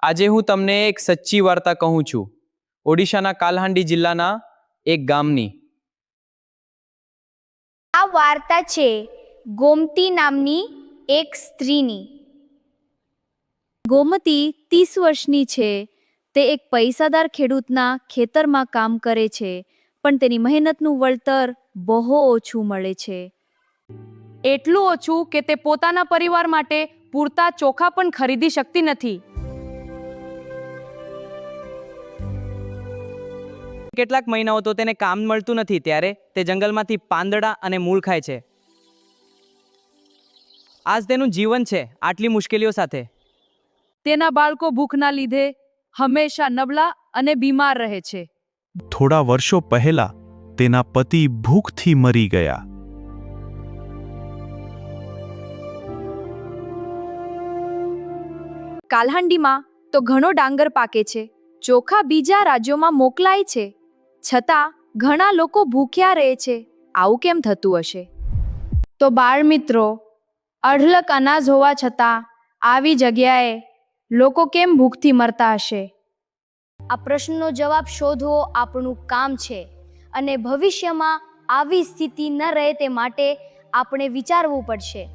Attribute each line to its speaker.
Speaker 1: આજે હું તમને એક સચ્ચી વાર્તા કહું છું, ઓડિશાના કાલહાંડી જિલ્લાના એક ગામની।
Speaker 2: આ વાર્તા છે ગોમતી નામની એક સ્ત્રીની।
Speaker 3: ગોમતી 30 વર્ષની છે। તે એક પૈસાદાર ખેડૂતના ખેતરમાં કામ કરે છે, પણ તેની મહેનતનું વળતર બહુ ઓછું મળે છે।
Speaker 4: એટલું ઓછું કે તે પોતાના પરિવાર માટે પૂરતા ચોખા પણ ખરીદી શકતી નથી।
Speaker 5: કેટલાક મહિનાઓ તો તેને કામ મળતું નથી, ત્યારે તે જંગલમાંથી પાંદડા અને મૂળ ખાય છે। આજ તેનું જીવન છે, આટલી મુશ્કેલીઓ સાથે।
Speaker 4: તેના બાળકો ભૂખના લીધે હંમેશા નબળા અને બીમાર રહે છે।
Speaker 6: થોડા વર્ષો પહેલા તેના પતિ ભૂખથી મરી ગયા।
Speaker 3: કાલહાંડીમાં તો ઘણો ડાંગર પાકે છે, ચોખા બીજા રાજ્યોમાં મોકલાય છે, છતાં ઘણા લોકો ભૂખ્યા રહે છે। આવું કેમ થતું હશે?
Speaker 2: તો બાળ મિત્રો, અઢળક અનાજ હોવા છતાં આવી જગ્યાએ લોકો કેમ ભૂખથી મરતા હશે? આ પ્રશ્નનો જવાબ શોધવો આપણું કામ છે, અને ભવિષ્યમાં આવી સ્થિતિ ન રહે તે માટે આપણે વિચારવું પડશે।